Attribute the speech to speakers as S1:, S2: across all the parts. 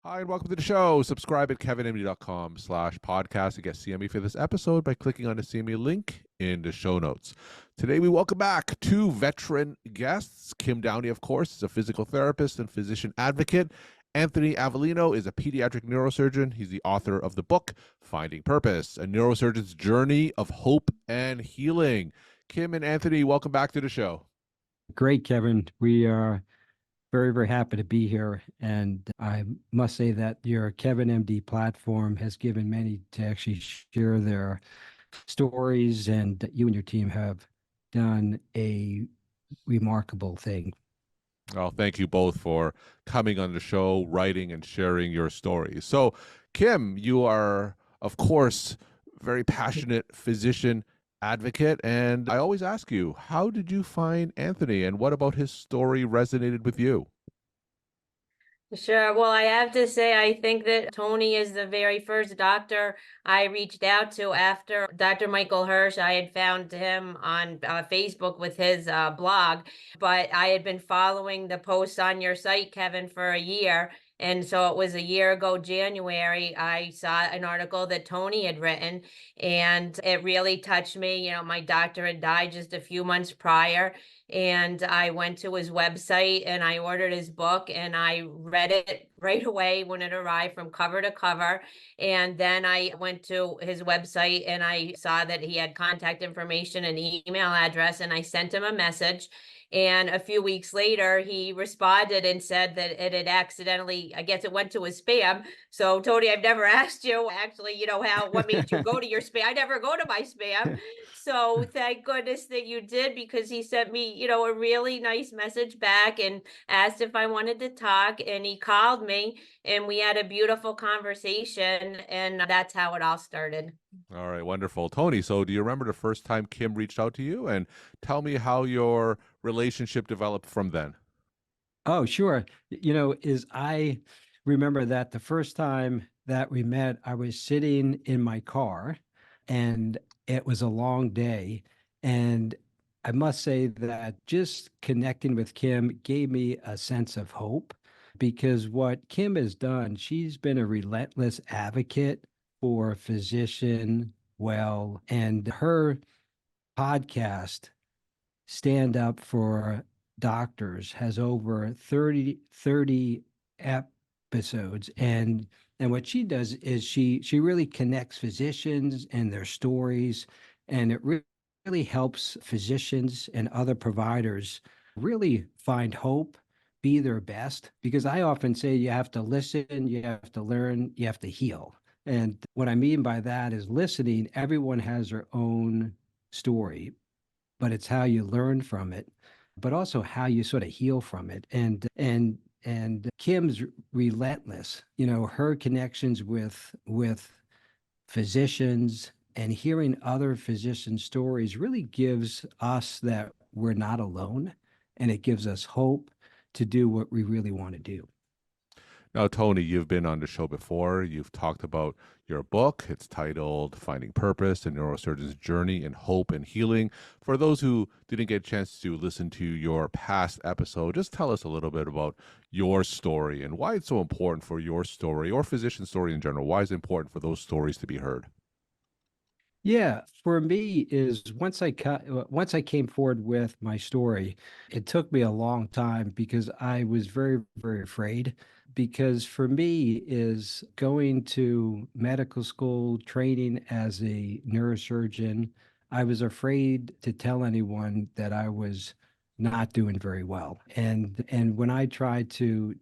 S1: Hi, and welcome to the show. Subscribe at kevinmd.com/podcast to get CME for this episode by clicking on the CME link in the show notes. Today, we welcome back two veteran guests. Kim Downey, of course, is a physical therapist and physician advocate. Anthony Avellino is a pediatric neurosurgeon. He's the author of the book, Finding Purpose, a neurosurgeon's journey of hope and healing. Kim and Anthony, welcome back to the show.
S2: Great, Kevin. We are very, very happy to be here. And I must say that your KevinMD platform has given many to actually share their stories, and you and your team have done a remarkable thing.
S1: Well, thank you both for coming on the show, writing and sharing your stories. So, Kim, you are, of course, very passionate physician advocate. And I always ask you, how did you find Anthony and what about his story resonated with you?
S3: Sure. Well, I have to say, I think that Tony is the very first doctor I reached out to after Dr. Michael Hirsch. I had found him on Facebook with his blog, but I had been following the posts on your site, Kevin, for a year. And so it was a year ago, January, I saw an article that Tony had written, and it really touched me. You know, my doctor had died just a few months prior. And I went to his website and I ordered his book and I read it right away when it arrived from cover to cover. And then I went to his website and I saw that he had contact information and email address, and I sent him a message. And a few weeks later, he responded and said that it had accidentally, I guess it went to his spam. So, Tony, I've never asked you actually, what made you go to your spam? I never go to my spam. So thank goodness that you did, because he sent me, a really nice message back and asked if I wanted to talk. And he called me and we had a beautiful conversation. And that's how it all started.
S1: All right, wonderful. Tony, so do you remember the first time Kim reached out to you? And tell me how your relationship developed from then.
S2: Oh, sure. I remember that the first time that we met, I was sitting in my car and it was a long day. And I must say that just connecting with Kim gave me a sense of hope, because what Kim has done, she's been a relentless advocate for physician well, and her podcast, Stand Up for Doctors, has over 30 episodes. And what she does is she really connects physicians and their stories, and it really helps physicians and other providers really find hope, be their best. Because I often say you have to listen, you have to learn, you have to heal. And what I mean by that is listening. Everyone has their own story, but it's how you learn from it, but also how you sort of heal from it. And Kim's relentless. Her connections with physicians and hearing other physician stories really gives us that we're not alone, and it gives us hope to do what we really want to do.
S1: Now, Tony, you've been on the show before. You've talked about your book. It's titled Finding Purpose, a Neurosurgeon's Journey in Hope and Healing. For those who didn't get a chance to listen to your past episode, just tell us a little bit about your story and why it's so important for your story, or physician story in general. Why is it important for those stories to be heard?
S2: Yeah, for me is once I came forward with my story, it took me a long time because I was very, very afraid. Because for me is going to medical school, training as a neurosurgeon, I was afraid to tell anyone that I was not doing very well. And when I tried to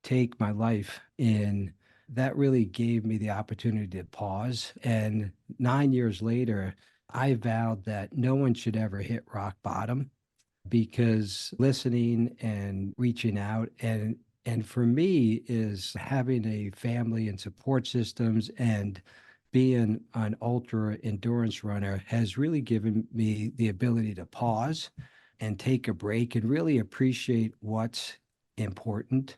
S2: take my life in, that really gave me the opportunity to pause. And 9 years later, I vowed that no one should ever hit rock bottom, because listening and reaching out and for me is having a family and support systems, and being an ultra endurance runner has really given me the ability to pause and take a break and really appreciate what's important.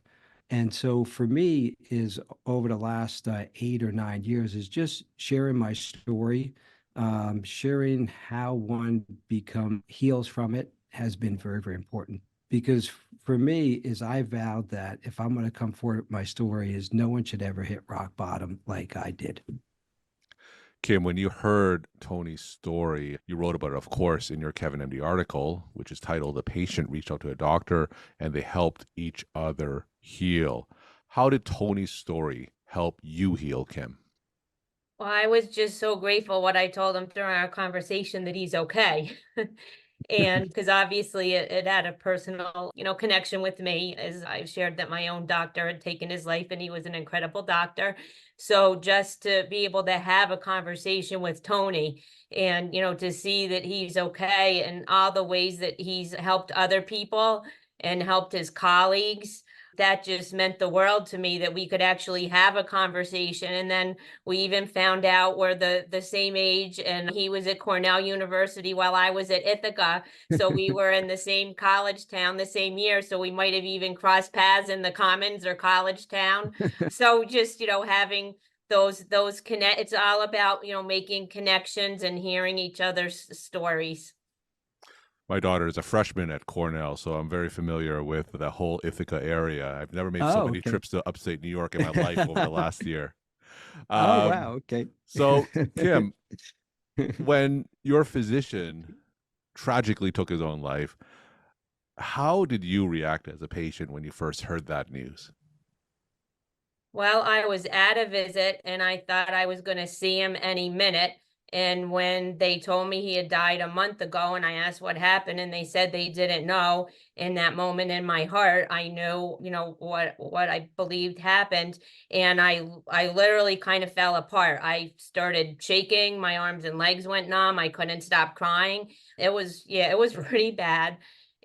S2: And so for me is over the last 8 or 9 years is just sharing my story, sharing how one heals from it has been very, very important, because for me is I vowed that if I'm going to come forward with my story is no one should ever hit rock bottom like I did.
S1: Kim, when you heard Tony's story, you wrote about it, of course, in your KevinMD article, which is titled "A Patient Reached Out to a Doctor and They Helped Each Other Heal." How did Tony's story help you heal, Kim?
S3: Well, I was just so grateful what I told him during our conversation that he's okay. And because obviously it had a personal, connection with me, as I've shared that my own doctor had taken his life and he was an incredible doctor. So just to be able to have a conversation with Tony and, to see that he's okay and all the ways that he's helped other people and helped his colleagues, that just meant the world to me that we could actually have a conversation. And then we even found out we're the same age, and he was at Cornell University while I was at Ithaca. So we were in the same college town the same year. So we might have even crossed paths in the Commons or college town. So just, having those connect, it's all about, making connections and hearing each other's stories.
S1: My daughter is a freshman at Cornell, so I'm very familiar with the whole Ithaca area. I've never made so many trips to upstate New York in my life over the last year.
S2: Oh, wow. Okay.
S1: So, Kim, when your physician tragically took his own life, how did you react as a patient when you first heard that news?
S3: Well, I was at a visit and I thought I was going to see him any minute. And when they told me he had died a month ago and I asked what happened and they said they didn't know, in that moment in my heart, I knew, what I believed happened. And I literally kind of fell apart. I started shaking. My arms and legs went numb. I couldn't stop crying. It was really bad.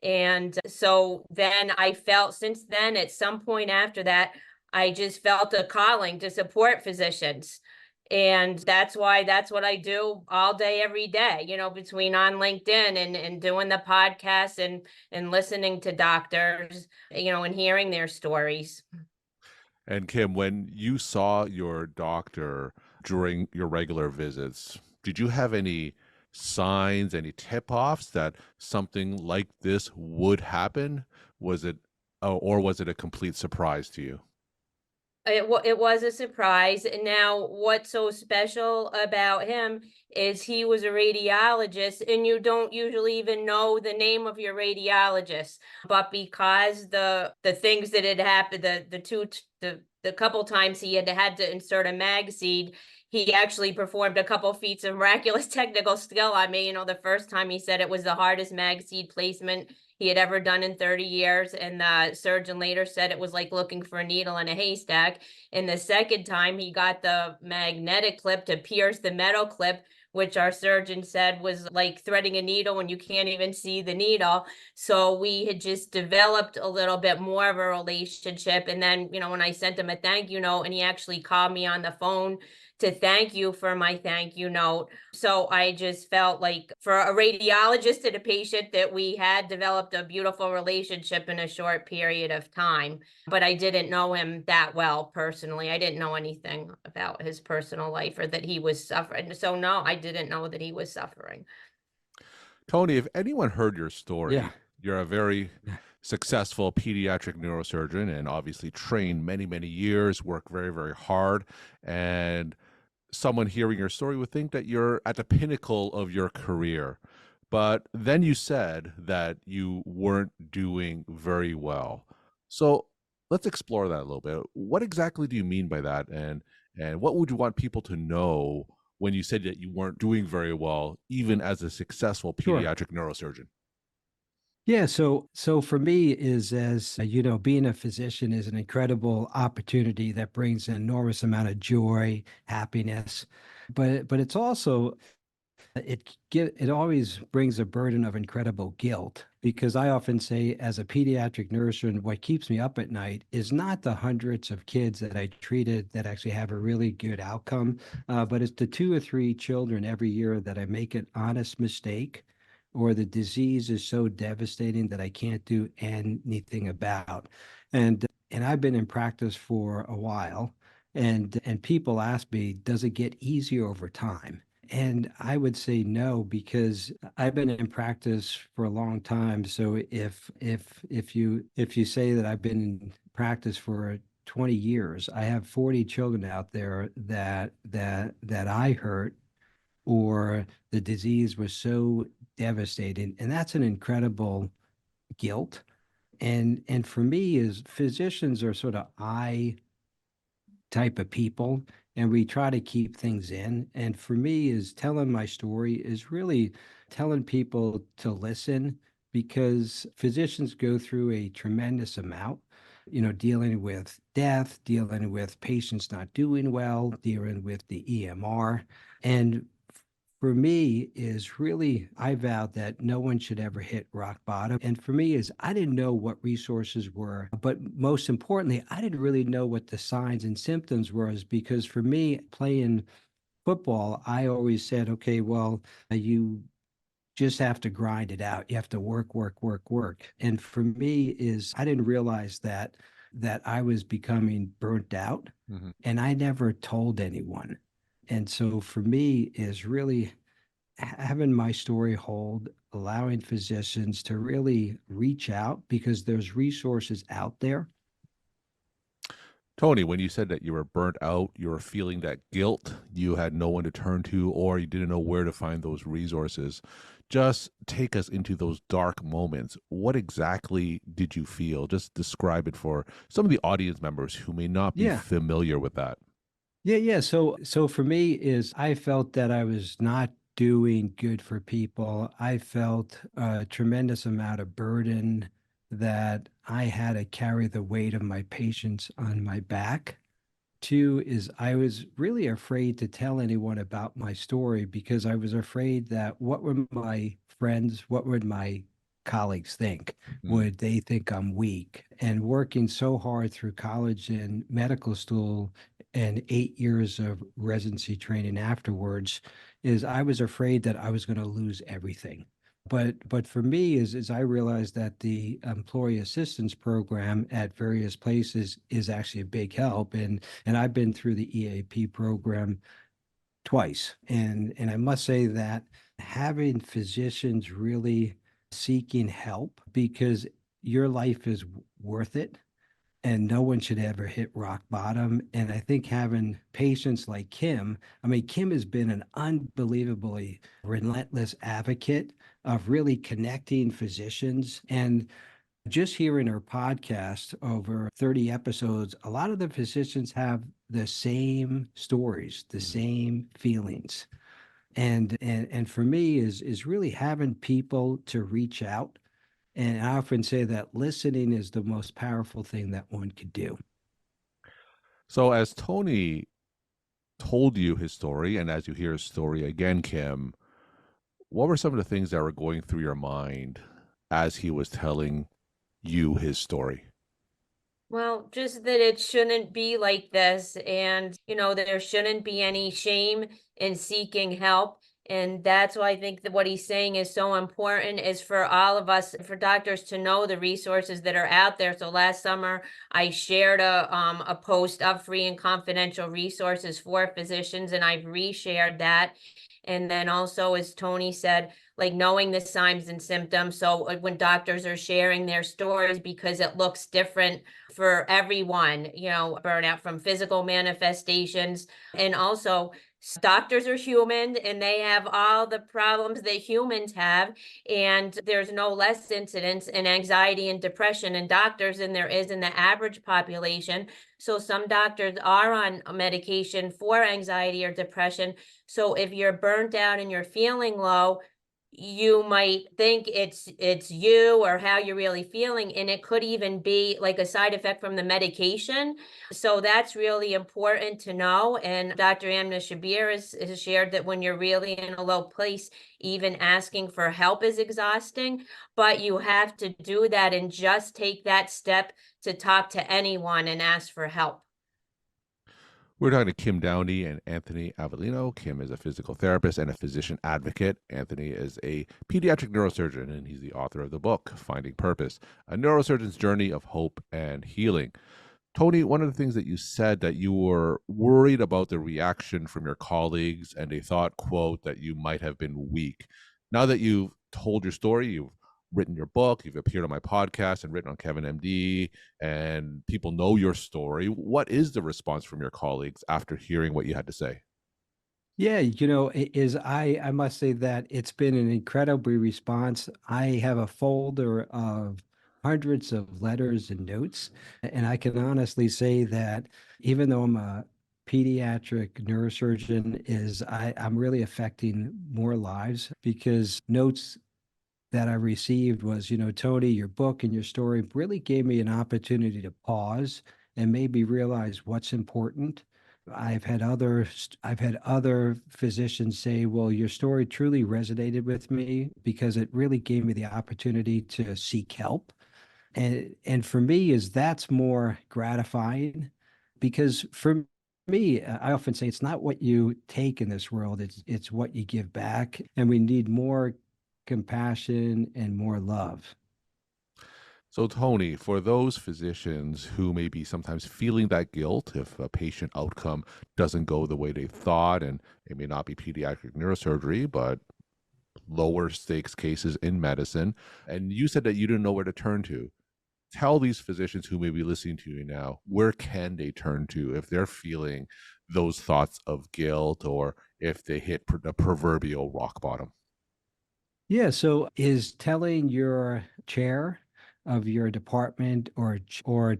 S3: And so then I felt, since then, at some point after that, I just felt a calling to support physicians. And that's what I do all day, every day, between on LinkedIn and doing the podcast and listening to doctors, and hearing their stories.
S1: And Kim, when you saw your doctor during your regular visits, did you have any signs, any tip-offs that something like this would happen? Was it a complete surprise to you?
S3: It was a surprise. Now, what's so special about him is he was a radiologist, and you don't usually even know the name of your radiologist. But because the things that had happened, the couple times he had to insert a mag seed, he actually performed a couple feats of miraculous technical skill on me. The first time he said it was the hardest mag seed placement he had ever done in 30 years. And the surgeon later said it was like looking for a needle in a haystack. And the second time he got the magnetic clip to pierce the metal clip, which our surgeon said was like threading a needle when you can't even see the needle. So we had just developed a little bit more of a relationship. And then, when I sent him a thank you note and he actually called me on the phone to thank you for my thank you note. So I just felt like, for a radiologist and a patient, that we had developed a beautiful relationship in a short period of time. But I didn't know him that well personally. I didn't know anything about his personal life or that he was suffering. So no, I didn't know that he was suffering.
S1: Tony, if anyone heard your story,
S2: Yeah.
S1: you're a very successful pediatric neurosurgeon and obviously trained many, many years, work very, very hard. And someone hearing your story would think that you're at the pinnacle of your career. But then you said that you weren't doing very well. So let's explore that a little bit. What exactly do you mean by that? And what would you want people to know when you said that you weren't doing very well, even as a successful pediatric neurosurgeon?
S2: Yeah, so for me is, as being a physician is an incredible opportunity that brings an enormous amount of joy, happiness, but it's also it always brings a burden of incredible guilt, because I often say, as a pediatric neurosurgeon, what keeps me up at night is not the hundreds of kids that I treated that actually have a really good outcome, but it's the 2 or 3 children every year that I make an honest mistake, or the disease is so devastating that I can't do anything about. And I've been in practice for a while, and people ask me, does it get easier over time? And I would say no, because I've been in practice for a long time. So if you say that I've been in practice for 20 years, I have 40 children out there that I hurt, or the disease was so devastating. And that's an incredible guilt. And for me, is physicians are sort of I type of people, and we try to keep things in. And for me, is telling my story is really telling people to listen, because physicians go through a tremendous amount, dealing with death, dealing with patients not doing well, dealing with the EMR. And for me is really, I vowed that no one should ever hit rock bottom. And for me is, I didn't know what resources were, but most importantly, I didn't really know what the signs and symptoms were, because for me, playing football, I always said, okay, well, you just have to grind it out. You have to work, work, work, work. And for me is, I didn't realize that I was becoming burnt out,
S1: Mm-hmm.
S2: and I never told anyone. And so for me is really having my story hold, allowing physicians to really reach out, because there's resources out there.
S1: Tony, when you said that you were burnt out, you were feeling that guilt, you had no one to turn to, or you didn't know where to find those resources, just take us into those dark moments. What exactly did you feel? Just describe it for some of the audience members who may not be
S2: Yeah.
S1: familiar with that.
S2: Yeah. So for me is, I felt that I was not doing good for people. I felt a tremendous amount of burden, that I had to carry the weight of my patients on my back. Two is, I was really afraid to tell anyone about my story, because I was afraid that, what would my friends, what would my colleagues think?
S1: Mm.
S2: Would they think I'm weak? And working so hard through college and medical school, and 8 years of residency training afterwards, is I was afraid that I was going to lose everything. But for me is I realized that the employee assistance program at various places is actually a big help. And I've been through the EAP program twice. And I must say that having physicians really seeking help, because your life is worth it, and no one should ever hit rock bottom. And I think having patients like Kim, I mean, Kim has been an unbelievably relentless advocate of really connecting physicians. And just hearing her podcast over 30 episodes, a lot of the physicians have the same stories, the
S1: Mhm.
S2: same feelings. And for me is really having people to reach out. And I often say that listening is the most powerful thing that one could do.
S1: So, as Tony told you his story, and as you hear his story again, Kim, what were some of the things that were going through your mind as he was telling you his story?
S3: Well, just that it shouldn't be like this. And, there shouldn't be any shame in seeking help. And that's why I think that what he's saying is so important, is for all of us, for doctors to know the resources that are out there. So last summer, I shared a post of free and confidential resources for physicians, and I've reshared that. And then also, as Tony said, like knowing the signs and symptoms. So when doctors are sharing their stories, because it looks different for everyone, burnout from physical manifestations. And also, doctors are human and they have all the problems that humans have. And there's no less incidence in anxiety and depression in doctors than there is in the average population. So some doctors are on medication for anxiety or depression. So if you're burnt out and you're feeling low, you might think it's you or how you're really feeling, and it could even be like a side effect from the medication. So that's really important to know. And Dr. Amna Shabir has shared that when you're really in a low place, even asking for help is exhausting, but you have to do that and just take that step to talk to anyone and ask for help.
S1: We're talking to Kim Downey and Anthony Avellino. Kim is a physical therapist and a physician advocate. Anthony is a pediatric neurosurgeon, and he's the author of the book, Finding Purpose, A Neurosurgeon's Journey of Hope and Healing. Tony, one of the things that you said that you were worried about the reaction from your colleagues and they thought, quote, that you might have been weak. Now that you've told your story, you've written your book, you've appeared on my podcast and written on KevinMD, and people know your story. What is the response from your colleagues after hearing what you had to say?
S2: Yeah, I must say that it's been an incredible response. I have a folder of hundreds of letters and notes, and I can honestly say that even though I'm a pediatric neurosurgeon, I'm really affecting more lives because notes that I received was, Tony, your book and your story really gave me an opportunity to pause and maybe realize what's important. I've had other physicians say, well, your story truly resonated with me because it really gave me the opportunity to seek help. And for me is that's more gratifying because for me, I often say it's not what you take in this world, it's what you give back. And we need more compassion and more love.
S1: So, Tony, for those physicians who may be sometimes feeling that guilt if a patient outcome doesn't go the way they thought, and it may not be pediatric neurosurgery, but lower stakes cases in medicine, and you said that you didn't know where to turn to, tell these physicians who may be listening to you now, where can they turn to if they're feeling those thoughts of guilt or if they hit the proverbial rock bottom?
S2: Yeah, so is telling your chair of your department or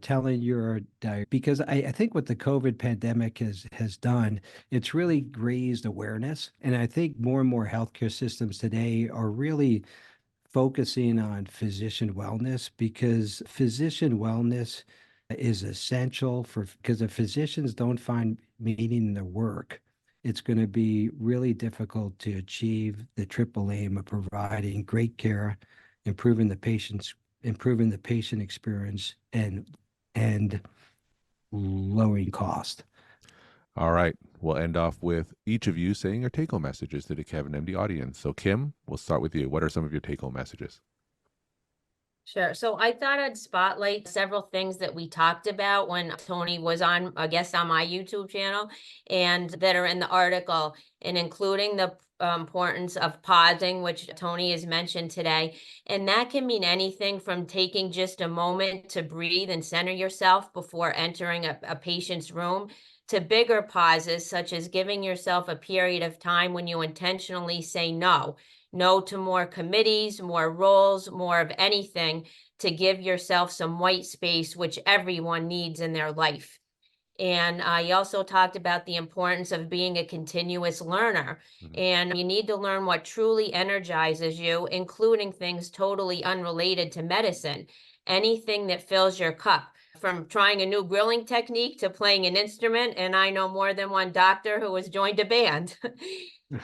S2: telling because I think what the COVID pandemic has done, it's really raised awareness. And I think more and more healthcare systems today are really focusing on physician wellness because physician wellness is essential because if physicians don't find meaning in their work, it's going to be really difficult to achieve the triple aim of providing great care, improving the patient experience and lowering cost.
S1: All right. We'll end off with each of you saying your take home messages to the Kevin MD audience. So, Kim, we'll start with you. What are some of your take home messages?
S3: Sure. So I thought I'd spotlight several things that we talked about when Tony was on a guest on my YouTube channel and that are in the article, and including the importance of pausing, which Tony has mentioned today. And that can mean anything from taking just a moment to breathe and center yourself before entering a patient's room to bigger pauses, such as giving yourself a period of time when you intentionally say no to more committees, more roles, more of anything to give yourself some white space, which everyone needs in their life. And I also talked about the importance of being a continuous learner.
S1: Mhm.
S3: And you need to learn what truly energizes you, including things totally unrelated to medicine, anything that fills your cup. From trying a new grilling technique to playing an instrument. And I know more than one doctor who has joined a band.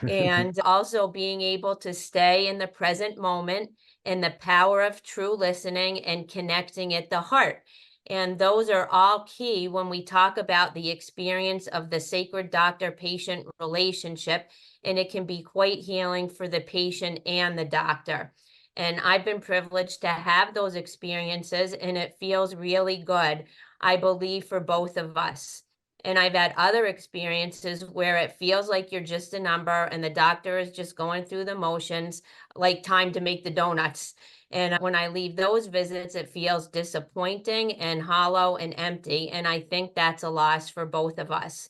S3: And also being able to stay in the present moment and the power of true listening and connecting at the heart. And those are all key when we talk about the experience of the sacred doctor patient relationship. And it can be quite healing for the patient and the doctor. And I've been privileged to have those experiences, and it feels really good, I believe, for both of us. And I've had other experiences where it feels like you're just a number and the doctor is just going through the motions, like time to make the donuts. And when I leave those visits, it feels disappointing and hollow and empty. And I think that's a loss for both of us.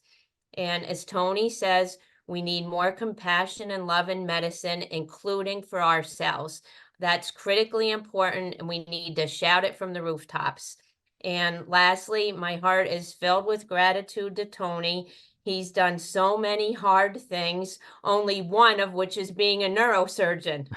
S3: And as Tony says, we need more compassion and love in medicine, including for ourselves. That's critically important, and we need to shout it from the rooftops. And lastly, my heart is filled with gratitude to Tony. He's done so many hard things, only one of which is being a neurosurgeon.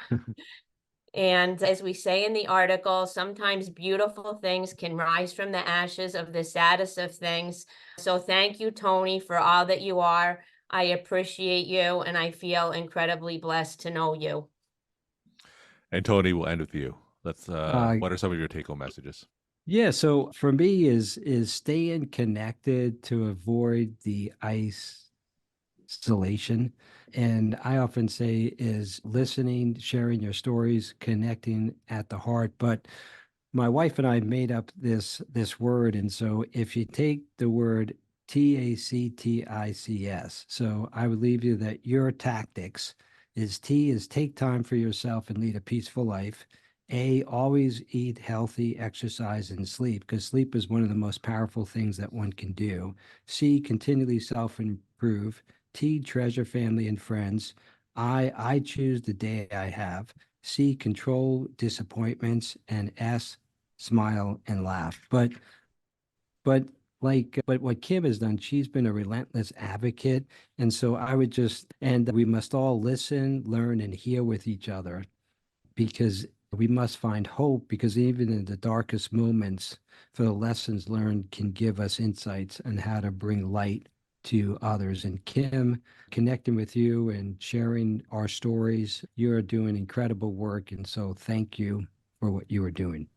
S3: And as we say in the article, sometimes beautiful things can rise from the ashes of the saddest of things. So thank you, Tony, for all that you are. I appreciate you, and I feel incredibly blessed to know you.
S1: And Tony, we'll end with you. Let's.
S2: Uh,
S1: What are some of your take home messages?
S2: Yeah, so for me is staying connected to avoid the isolation. And I often say is listening, sharing your stories, connecting at the heart. But my wife and I made up this word. And so if you take the word TACTICS, so I would leave you that your tactics is T is take time for yourself and lead a peaceful life. A, always eat healthy, exercise, and sleep, because sleep is one of the most powerful things that one can do. C, continually self-improve. T, treasure family and friends. I choose the day I have. C, control disappointments. And S, smile and laugh. But what Kim has done, she's been a relentless advocate. And so I would and we must all listen, learn, and heal with each other, because we must find hope, because even in the darkest moments, for the lessons learned can give us insights on how to bring light to others. And Kim, connecting with you and sharing our stories, you're doing incredible work. And so thank you for what you are doing.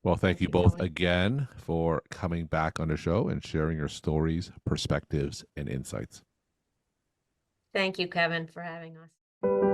S1: Well, thank you
S3: you,
S1: both
S3: Tony.
S1: again for coming back on the show and sharing your stories, perspectives, and insights.
S3: Thank you, Kevin, for having us.